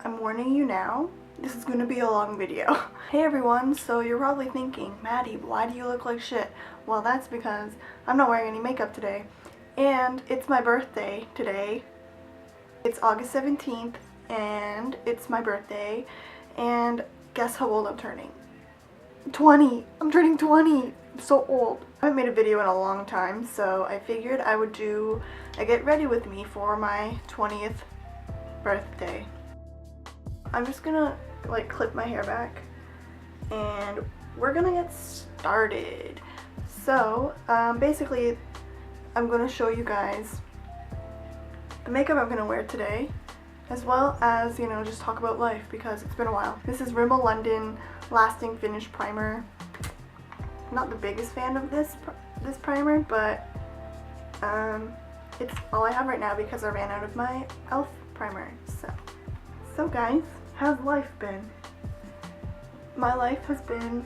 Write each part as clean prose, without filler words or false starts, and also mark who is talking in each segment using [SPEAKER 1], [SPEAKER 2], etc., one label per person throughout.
[SPEAKER 1] I'm warning you now, this is going to be a long video. Hey everyone, so you're probably thinking, Maddie, why do you look like shit? Well, that's because I'm not wearing any makeup today, and it's my birthday today. It's August 17th, and it's my birthday, and guess how old I'm turning? 20! I'm turning 20! I'm so old. I haven't made a video in a long time, so I figured I would do a get ready with me for my 20th birthday. I'm just gonna like clip my hair back and we're gonna get started. So basically I'm gonna show you guys the makeup I'm gonna wear today, as well as, you know, just talk about life because it's been a while. This is Rimmel London Lasting Finish Primer. I'm not the biggest fan of this primer, but it's all I have right now because I ran out of my e.l.f. primer. So guys, how's life been? My life has been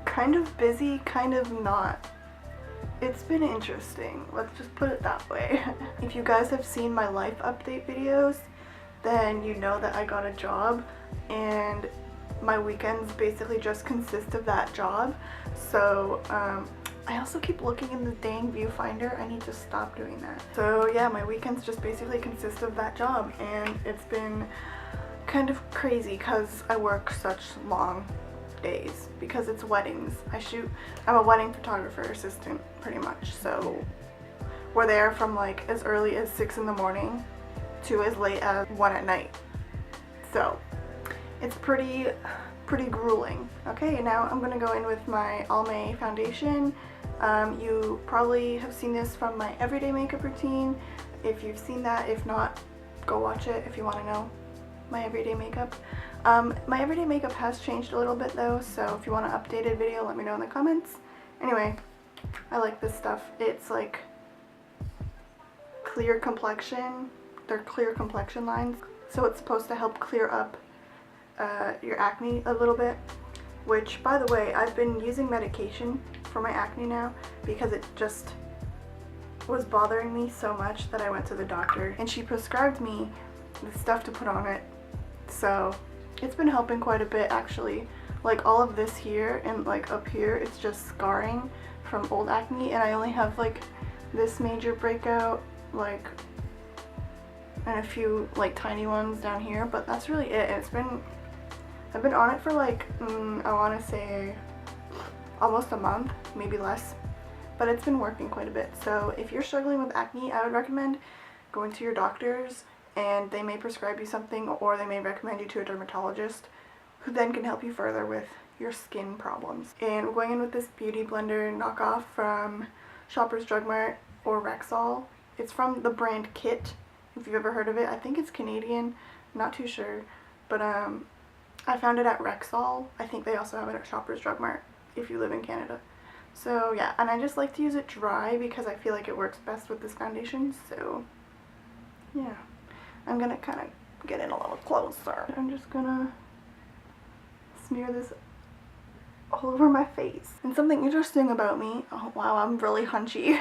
[SPEAKER 1] kind of busy, kind of not. It's been interesting, let's just put it that way. If you guys have seen my life update videos, then you know that I got a job and my weekends basically just consist of that job. So I also keep looking in the dang viewfinder. I need to stop doing that. So yeah, my weekends just basically consist of that job, and it's been kind of crazy because I work such long days because it's weddings. I'm a wedding photographer assistant pretty much, so we're there from like as early as 6 in the morning to as late as 1 at night. So it's pretty grueling. Okay, now I'm gonna go in with my Almay foundation. You probably have seen this from my everyday makeup routine. If you've seen that, if not, go watch it if you want to know my everyday makeup. My everyday makeup has changed a little bit though, so if you want an updated video, let me know in the comments. Anyway, I like this stuff. It's like clear complexion. They're clear complexion lines, so it's supposed to help clear up your acne a little bit, which, by the way, I've been using medication for my acne now because it just was bothering me so much that I went to the doctor and she prescribed me the stuff to put on it. So it's been helping quite a bit actually. Like all of this here and like up here, it's just scarring from old acne, and I only have like this major breakout, like, and a few like tiny ones down here, but that's really it. And I've been on it for like, I want to say almost a month, maybe less, but it's been working quite a bit. So if you're struggling with acne, I would recommend going to your doctors, and they may prescribe you something, or they may recommend you to a dermatologist who then can help you further with your skin problems. And we're going in with this Beauty Blender knockoff from Shoppers Drug Mart or Rexall. It's from the brand Chit, if you've ever heard of it. I think it's Canadian, I'm not too sure, but I found it at Rexall. I think they also have it at Shoppers Drug Mart if you live in Canada. So yeah, and I just like to use it dry because I feel like it works best with this foundation. So yeah, I'm gonna kind of get in a little closer. I'm just gonna smear this all over my face. And something interesting about me, oh wow, I'm really hunchy.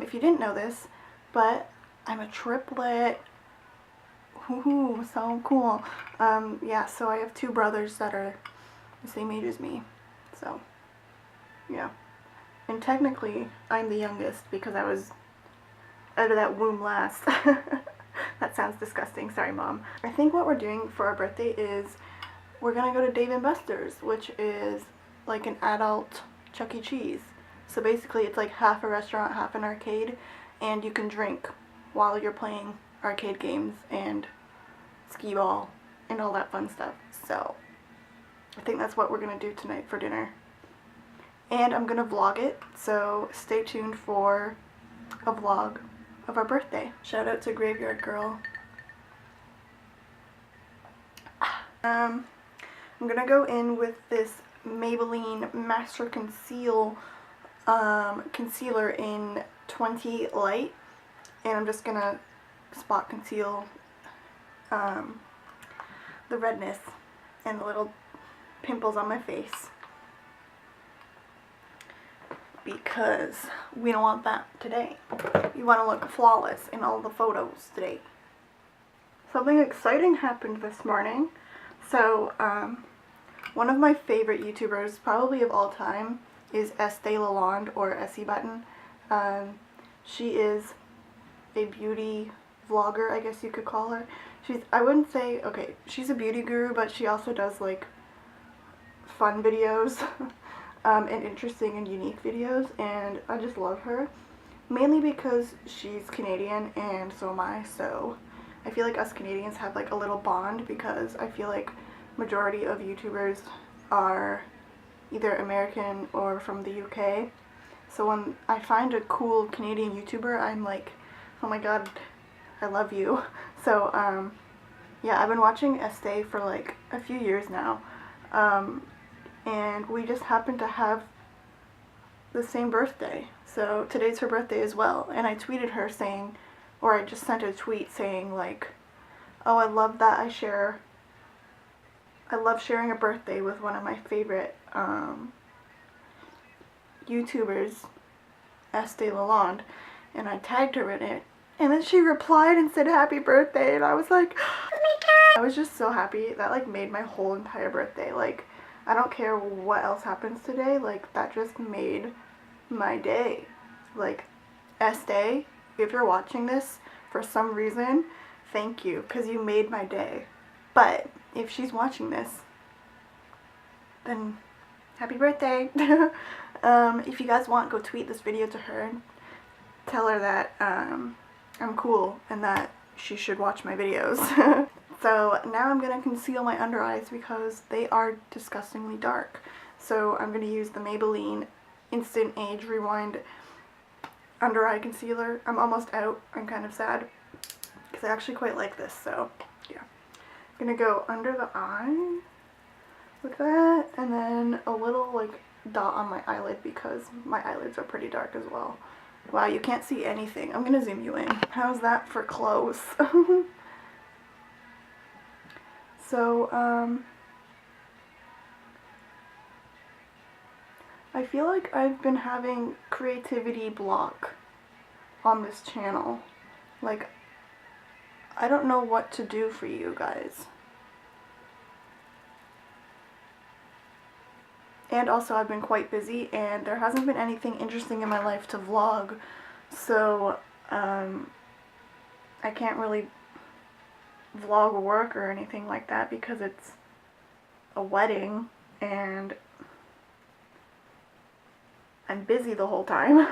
[SPEAKER 1] If you didn't know this, but I'm a triplet. Ooh, so cool. Yeah, so I have two brothers that are the same age as me. So, yeah. And technically, I'm the youngest because I was out of that womb last. That sounds disgusting. Sorry, Mom. I think what we're doing for our birthday is we're gonna go to Dave & Buster's, which is like an adult Chuck E. Cheese. So basically, it's like half a restaurant, half an arcade, and you can drink while you're playing arcade games and skee ball and all that fun stuff. So I think that's what we're gonna do tonight for dinner, and I'm gonna vlog it, so stay tuned for a vlog of our birthday. Shout out to Graveyard Girl. I'm gonna go in with this Maybelline Master Conceal concealer in 20 Light, and I'm just gonna spot conceal the redness and the little pimples on my face because we don't want that today. You want to look flawless in all the photos today. something exciting happened this morning. So, one of my favorite YouTubers, probably of all time, is Lalonde, or Essie Button. She is a beauty vlogger, I guess you could call her. I wouldn't say, okay, she's a beauty guru, but she also does like fun videos and interesting and unique videos, and I just love her. Mainly because she's Canadian and so am I, so I feel like us Canadians have like a little bond, because I feel like majority of YouTubers are either American or from the UK. So when I find a cool Canadian YouTuber, I'm like, oh my god, I love you. So yeah, I've been watching Estee for like a few years now, and we just happen to have the same birthday. So today's her birthday as well, and I tweeted her saying, or I just sent a tweet saying like, oh, I love that I love sharing a birthday with one of my favorite YouTubers, Estee Lalonde, and I tagged her in it, and then she replied and said happy birthday, and I was like, oh my god! I was just so happy. That like made my whole entire birthday. Like, I don't care what else happens today, like that just made my day. Like, Estee, if you're watching this for some reason, thank you, because you made my day. But if she's watching this, then happy birthday. If you guys want, go tweet this video to her and tell her that I'm cool and that she should watch my videos. So now I'm going to conceal my under eyes because they are disgustingly dark. So I'm going to use the Maybelline Instant Age Rewind under eye concealer. I'm almost out. I'm kind of sad because I actually quite like this, so yeah. I'm going to go under the eye with that, and then a little like dot on my eyelid because my eyelids are pretty dark as well. Wow, you can't see anything. I'm going to zoom you in. How's that for close? So, I feel like I've been having creativity block on this channel. Like, I don't know what to do for you guys. And also I've been quite busy and there hasn't been anything interesting in my life to vlog, so I can't really vlog work or anything like that because it's a wedding and I'm busy the whole time.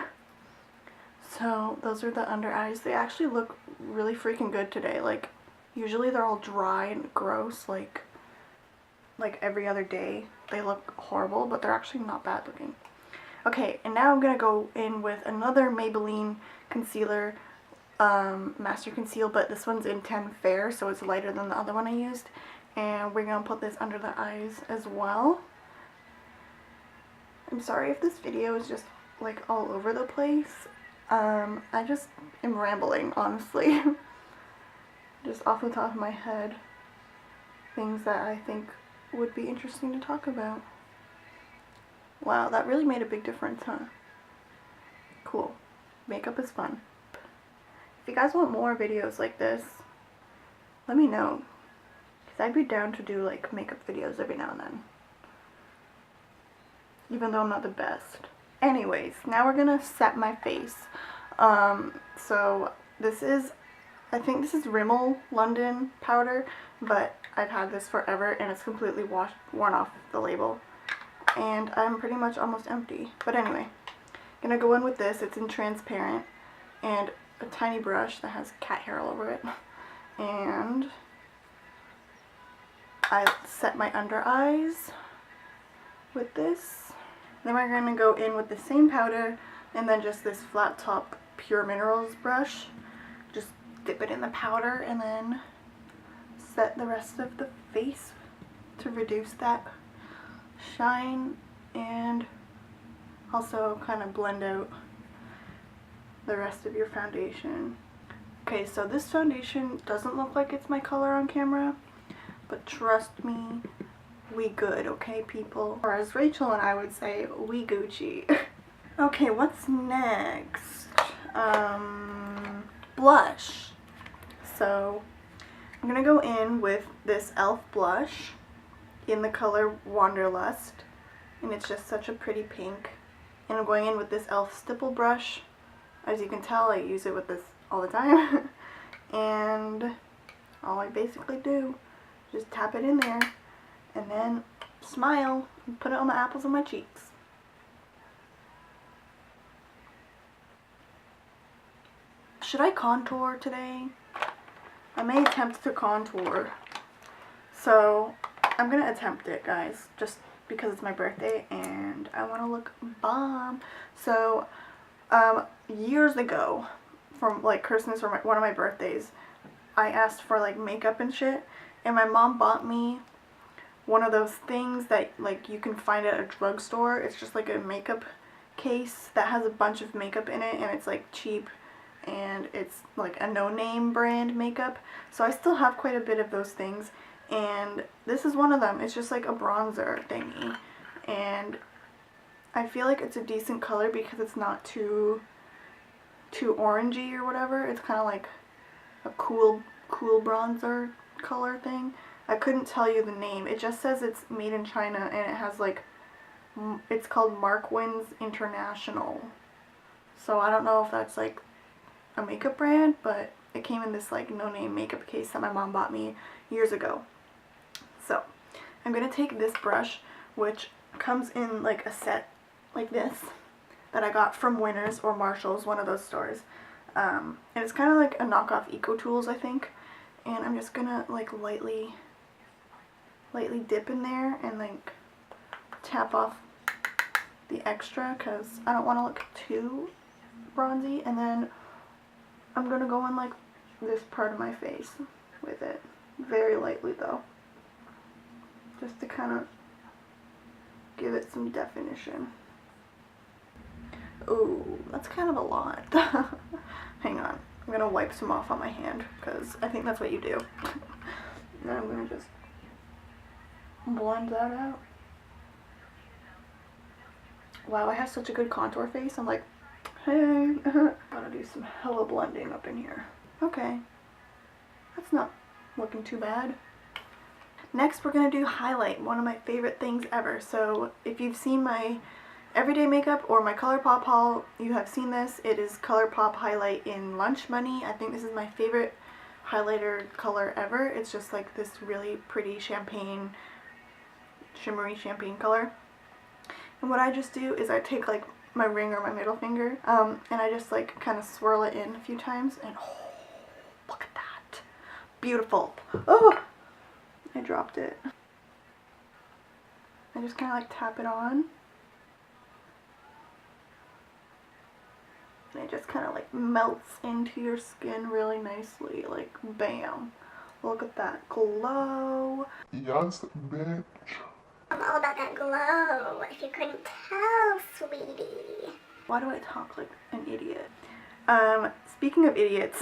[SPEAKER 1] So those are the under eyes. They actually look really freaking good today. Like, usually they're all dry and gross like every other day. They look horrible, but they're actually not bad looking. Okay, and now I'm gonna go in with another Maybelline concealer, Master Conceal, but this one's in 10 Fair, so it's lighter than the other one I used. And we're gonna put this under the eyes as well. I'm sorry if this video is just like all over the place. I just am rambling, honestly. Just off the top of my head. Things that I think would be interesting to talk about. Wow, that really made a big difference, huh? Cool. Makeup is fun. If you guys want more videos like this, let me know. Because I'd be down to do like makeup videos every now and then. Even though I'm not the best. Anyways, now we're gonna set my face. So this is, I think this is Rimmel London powder, but I've had this forever and it's completely worn off the label. And I'm pretty much almost empty. But anyway, gonna go in with this. It's in transparent and a tiny brush that has cat hair all over it. And I set my under eyes with this. Then we're going to go in with the same powder and then just this flat top Pure Minerals brush. Just dip it in the powder and then set the rest of the face to reduce that shine and also kind of blend out the rest of your foundation. Okay, so this foundation doesn't look like it's my color on camera, but trust me, we good, okay people? Or as Rachel and I would say, we Gucci. Okay, what's next? Blush. So I'm going to go in with this e.l.f. blush in the color Wanderlust, and it's just such a pretty pink. And I'm going in with this e.l.f. stipple brush. As you can tell, I use it with this all the time. And all I basically do, just tap it in there, and then smile and put it on the apples of my cheeks. Should I contour today? I may attempt to contour. So I'm gonna attempt it, guys, just because it's my birthday and I want to look bomb. So years ago, from like Christmas or one of my birthdays, I asked for like makeup and shit, and my mom bought me one of those things that like you can find at a drugstore. It's just like a makeup case that has a bunch of makeup in it, and it's like cheap, and it's like a no-name brand makeup. So I still have quite a bit of those things, and this is one of them. It's just like a bronzer thingy, and I feel like it's a decent color because it's not too orangey or whatever. It's kind of like a cool bronzer color thing. I couldn't tell you the name. It just says it's made in China, and it has like, it's called Markwins International. So I don't know if that's like a makeup brand, but it came in this like no-name makeup case that my mom bought me years ago. So I'm gonna take this brush, which comes in like a set like this that I got from Winners or Marshall's, one of those stores. And it's kind of like a knockoff Eco Tools, I think. And I'm just gonna like lightly dip in there and like tap off the extra, because I don't want to look too bronzy. And then I'm gonna go in like this part of my face with it, very lightly though, just to kind of give it some definition. Ooh, that's kind of a lot. Hang on, I'm gonna wipe some off on my hand, because I think that's what you do. And then I'm gonna just blend that out. Wow, I have such a good contour face. I'm like, hey, gotta do some hella blending up in here. Okay, that's not looking too bad. Next, we're gonna do highlight, one of my favorite things ever. So if you've seen my everyday makeup or my ColourPop haul, you have seen this. It is ColourPop highlight in Lunch Money. I think this is my favorite highlighter color ever. It's just like this really pretty champagne, shimmery champagne color. And what I just do is I take like my ring or my middle finger, and I just like kind of swirl it in a few times, and oh, look at that. Beautiful. Oh, I dropped it. I just kind of like tap it on. And it just kind of like melts into your skin really nicely, like bam. Look at that glow.
[SPEAKER 2] Yes, bitch.
[SPEAKER 3] I'm all about that glow, if you couldn't tell, sweetie.
[SPEAKER 1] Why do I talk like an idiot? Speaking of idiots,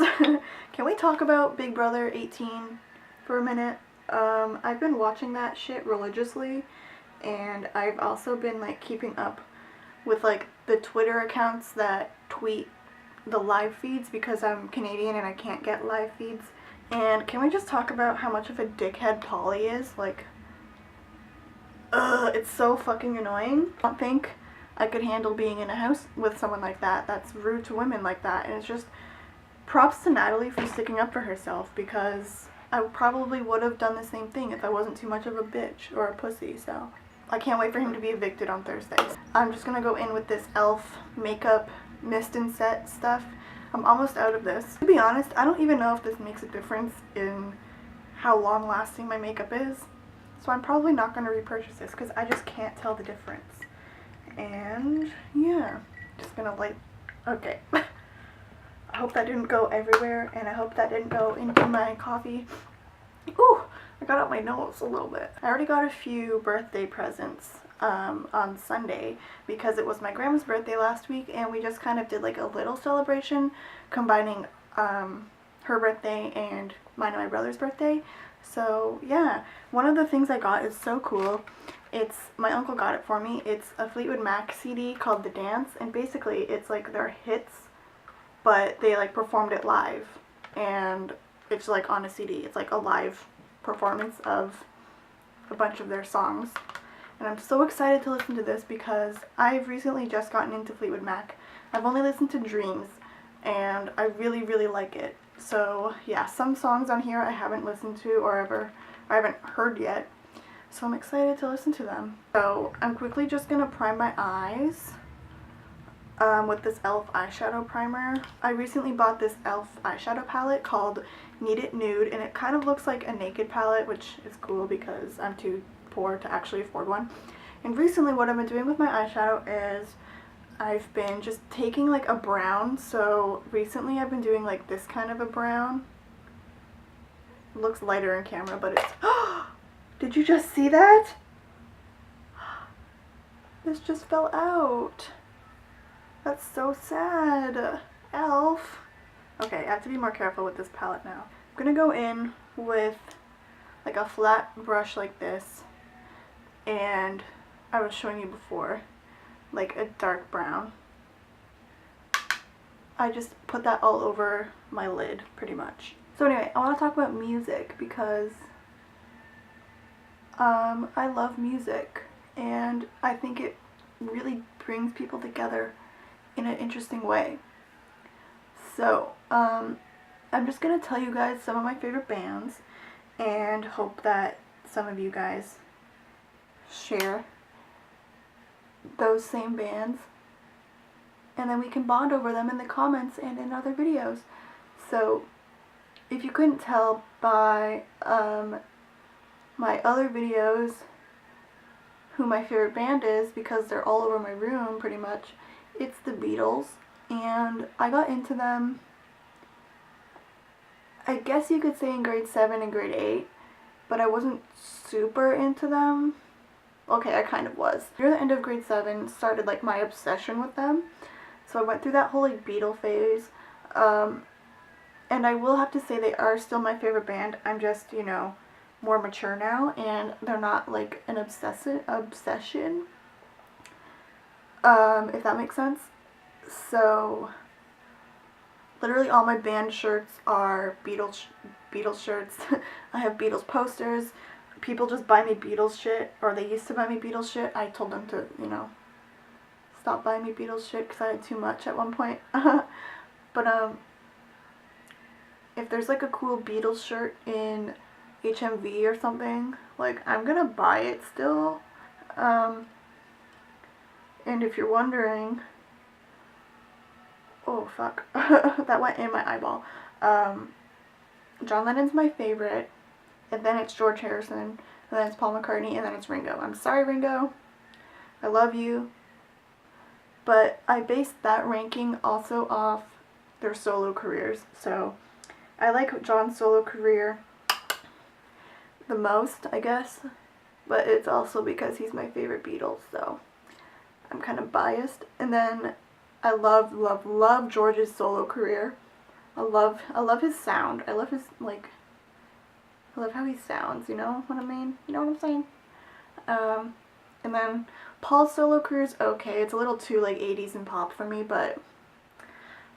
[SPEAKER 1] can we talk about Big Brother 18 for a minute? I've been watching that shit religiously, and I've also been like keeping up with like the Twitter accounts that tweet the live feeds, because I'm Canadian and I can't get live feeds. And can we just talk about how much of a dickhead Polly is? Like, it's so fucking annoying. I don't think I could handle being in a house with someone like that. That's rude to women like that. And it's just props to Natalie for sticking up for herself, because I probably would have done the same thing if I wasn't too much of a bitch or a pussy. So I can't wait for him to be evicted on Thursdays. I'm just gonna go in with this e.l.f. makeup mist and set stuff. I'm almost out of this. To be honest, I don't even know if this makes a difference in how long lasting my makeup is. So I'm probably not going to repurchase this, because I just can't tell the difference. And yeah, just gonna light. Okay. I hope that didn't go everywhere, and I hope that didn't go into my coffee. Ooh, I got out my nose a little bit. I already got a few birthday presents on Sunday, because it was my grandma's birthday last week, and we just kind of did like a little celebration combining her birthday and mine and my brother's birthday. So yeah, one of the things I got is so cool. It's, my uncle got it for me. It's a Fleetwood Mac CD called The Dance, and basically it's like their hits, but they like performed it live. And it's like on a CD. It's like a live performance of a bunch of their songs. And I'm so excited to listen to this because I've recently just gotten into Fleetwood Mac. I've only listened to Dreams, and I really, really like it. So yeah, some songs on here I haven't listened to or I haven't heard yet. So I'm excited to listen to them. So I'm quickly just going to prime my eyes with this e.l.f. eyeshadow primer. I recently bought this e.l.f. eyeshadow palette called Need It Nude, and it kind of looks like a naked palette, which is cool because I'm too poor to actually afford one. And recently what I've been doing with my eyeshadow is I've been just taking like a brown. So recently I've been doing like this kind of a brown. It looks lighter in camera, but it's... Did you just see that? This just fell out. That's so sad. e.l.f. Okay, I have to be more careful with this palette now. I'm gonna go in with like a flat brush like this, and I was showing you before, like a dark brown. I just put that all over my lid pretty much. So anyway, I want to talk about music because I love music, and I think it really brings people together in an interesting way. So I'm just gonna tell you guys some of my favorite bands and hope that some of you guys share those same bands, and then we can bond over them in the comments and in other videos. So if you couldn't tell by my other videos who my favorite band is, because they're all over my room pretty much, it's the Beatles. And I got into them, I guess you could say, in grade 7 and grade 8, but I wasn't super into them. Okay, I kind of was. Near the end of grade 7 started like my obsession with them. So I went through that whole like Beatle phase. And I will have to say they are still my favorite band. I'm just, you know, more mature now, and they're not like an obsession, if that makes sense. So literally all my band shirts are Beatles shirts. I have Beatles posters. People just buy me Beatles shit, or they used to buy me Beatles shit. I told them to, you know, stop buying me Beatles shit because I had too much at one point. But if there's like a cool Beatles shirt in HMV or something, like, I'm gonna buy it still. And if you're wondering, oh fuck, that went in my eyeball. John Lennon's my favorite, and then it's George Harrison, and then it's Paul McCartney, and then it's Ringo. I'm sorry, Ringo, I love you, but I based that ranking also off their solo careers. So I like John's solo career the most, I guess, but it's also because he's my favorite Beatles, so I'm kind of biased. And then I love, love, love George's solo career. I love his sound. I love his, like, I love how he sounds, you know what I mean? You know what I'm saying? And then Paul's solo career is okay. It's a little too, like, 80s and pop for me, but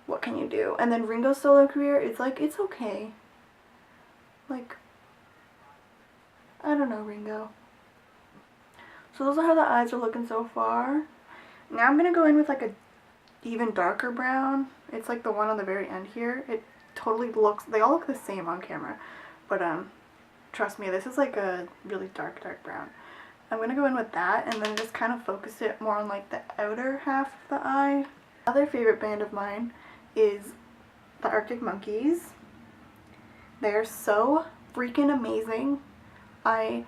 [SPEAKER 1] what can you do? And then Ringo's solo career, it's like, it's okay. Like, I don't know, Ringo. So those are how the eyes are looking so far. Now I'm going to go in with like a even darker brown. It's like the one on the very end here. It totally looks, they all look the same on camera. But trust me, this is like a really dark, dark brown. I'm going to go in with that and then just kind of focus it more on like the outer half of the eye. Another favorite band of mine is the Arctic Monkeys. They're so freaking amazing. I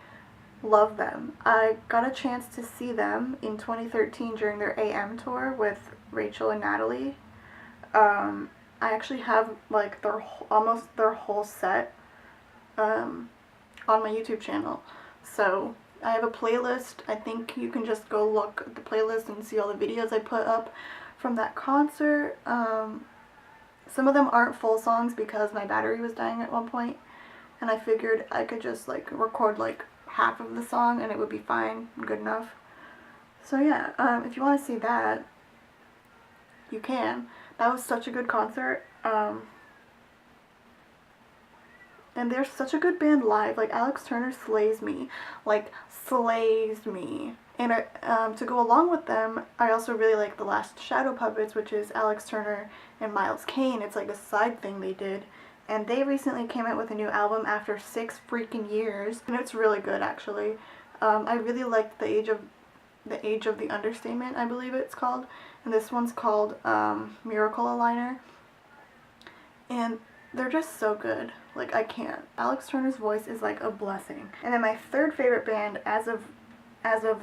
[SPEAKER 1] love them. I got a chance to see them in 2013 during their AM tour with Rachel and Natalie. I actually have like almost their whole set on my YouTube channel. So I have a playlist. I think you can just go look at the playlist and see all the videos I put up from that concert. Some of them aren't full songs because my battery was dying at one point, and I figured I could just like record like half of the song and it would be fine, good enough. So yeah, if you want to see that, you can. That was such a good concert. And they're such a good band live. Like, Alex Turner slays me. Like, slays me. And to go along with them, I also really like The Last Shadow Puppets, which is Alex Turner and Miles Kane. It's like a side thing they did. And they recently came out with a new album after 6 freaking years. And it's really good, actually. I really liked The Age of the Understatement, I believe it's called. And this one's called Miracle Aligner. And they're just so good. Like, I can't. Alex Turner's voice is like a blessing. And then my third favorite band as of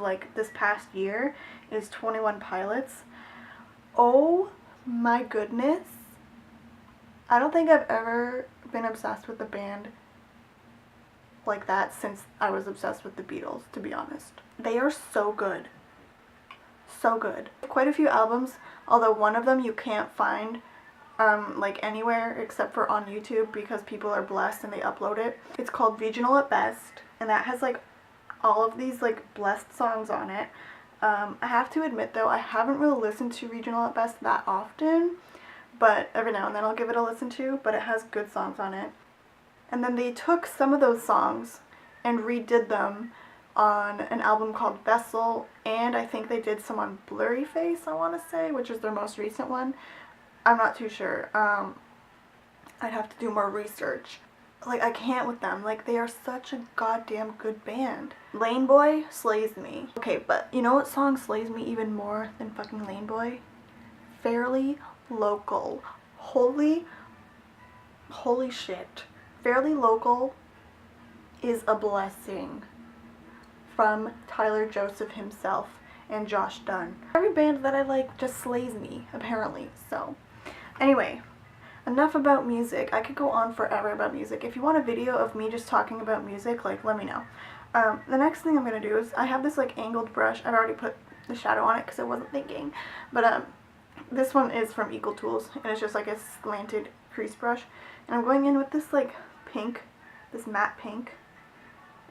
[SPEAKER 1] like this past year is 21 Pilots. Oh my goodness. I don't think I've ever been obsessed with a band like that since I was obsessed with the Beatles, to be honest. They are so good. So good. Quite a few albums, although one of them you can't find like anywhere except for on YouTube because people are blessed and they upload it. It's called Regional at Best, and that has like all of these like blessed songs on it. I have to admit though, I haven't really listened to Regional at Best that often, but every now and then I'll give it a listen to, but it has good songs on it. And then they took some of those songs and redid them on an album called Vessel, and I think they did some on Blurry Face, I want to say, which is their most recent one. I'm not too sure. I'd have to do more research. Like, I can't with them. Like, they are such a goddamn good band. Lane Boy slays me. Okay, but you know what song slays me even more than fucking Lane Boy? Fairly Local. Holy shit. Fairly Local is a blessing from Tyler Joseph himself and Josh Dunn. Every band that I like just slays me, apparently, so. Anyway, enough about music. I could go on forever about music. If you want a video of me just talking about music, like, let me know. The next thing I'm going to do is, I have this, like, angled brush. I've already put the shadow on it because I wasn't thinking. But, this one is from Equal Tools, and it's just, like, a slanted crease brush. And I'm going in with this, like, pink, this matte pink.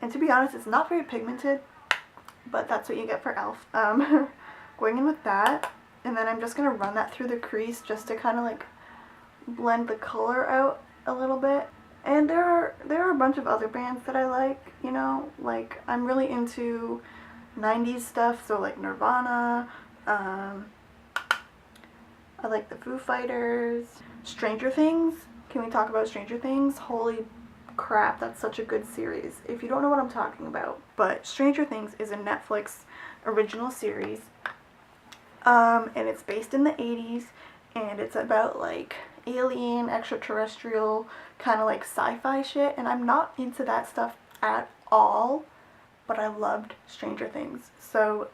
[SPEAKER 1] And to be honest, it's not very pigmented, but that's what you get for e.l.f. Going in with that. And then I'm just going to run that through the crease just to kind of like blend the color out a little bit. And there are a bunch of other bands that I like, you know, like I'm really into 90s stuff, so like Nirvana, I like the Foo Fighters, Stranger Things. Can we talk about Stranger Things? Holy crap, that's such a good series. If you don't know what I'm talking about. But Stranger Things is a Netflix original series. And it's based in the 80s, and it's about like alien, extraterrestrial, kind of like sci-fi shit, and I'm not into that stuff at all, but I loved Stranger Things. So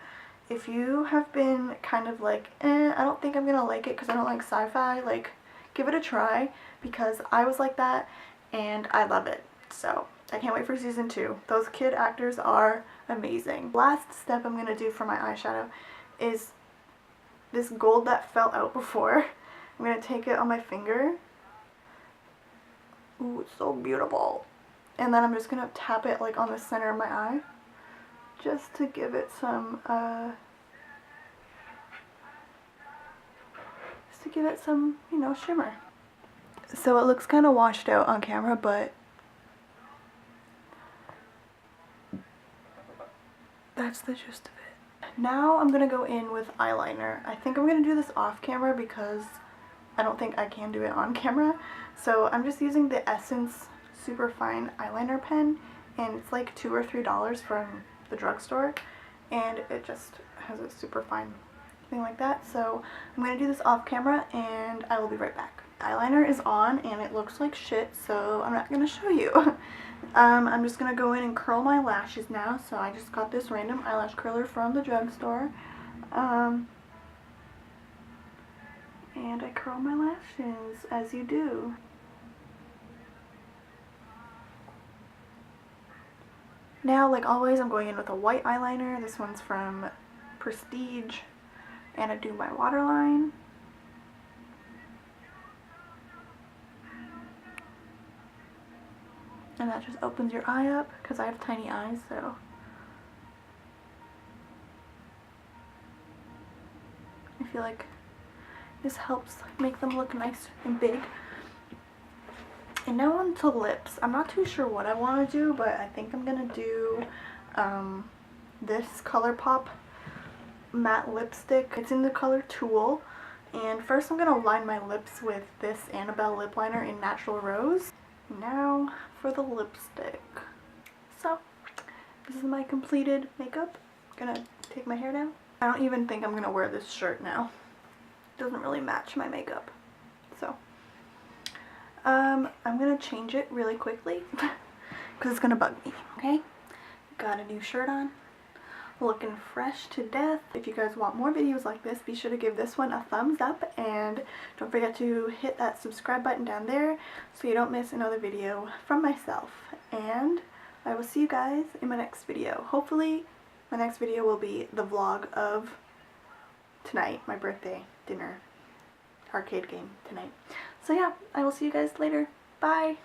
[SPEAKER 1] if you have been kind of like, I don't think I'm gonna like it because I don't like sci-fi, like, give it a try, because I was like that, and I love it. So I can't wait for season 2. Those kid actors are amazing. Last step I'm gonna do for my eyeshadow is this gold that fell out before. I'm going to take it on my finger. Ooh, it's so beautiful. And then I'm just going to tap it like on the center of my eye. Just to give it some, you know, shimmer. So it looks kind of washed out on camera, but that's the gist of it. Now I'm going to go in with eyeliner. I think I'm going to do this off camera because I don't think I can do it on camera. So I'm just using the Essence Super Fine Eyeliner Pen, and it's like $2 or $3 from the drugstore, and it just has a super fine thing like that. So I'm going to do this off camera, and I will be right back. Eyeliner is on, and it looks like shit, so I'm not going to show you. I'm just going to go in and curl my lashes now. So I just got this random eyelash curler from the drugstore. And I curl my lashes, as you do. Now, like always, I'm going in with a white eyeliner. This one's from Prestige. And I do my waterline. And that just opens your eye up, because I have tiny eyes, so. I feel like this helps make them look nice and big. And now on to lips. I'm not too sure what I want to do, but I think I'm going to do this ColourPop matte lipstick. It's in the color Tulle. And first I'm going to line my lips with this Annabelle lip liner in Natural Rose. Now for the lipstick. So this is my completed makeup. I'm going to take my hair down. I don't even think I'm going to wear this shirt now. It doesn't really match my makeup. So I'm going to change it really quickly because it's going to bug me. Okay? Got a new shirt on. Looking fresh to death. If you guys want more videos like this, be sure to give this one a thumbs up and don't forget to hit that subscribe button down there so you don't miss another video from myself. And I will see you guys in my next video. Hopefully my next video will be the vlog of tonight, my birthday dinner arcade game tonight. So yeah, I will see you guys later. Bye!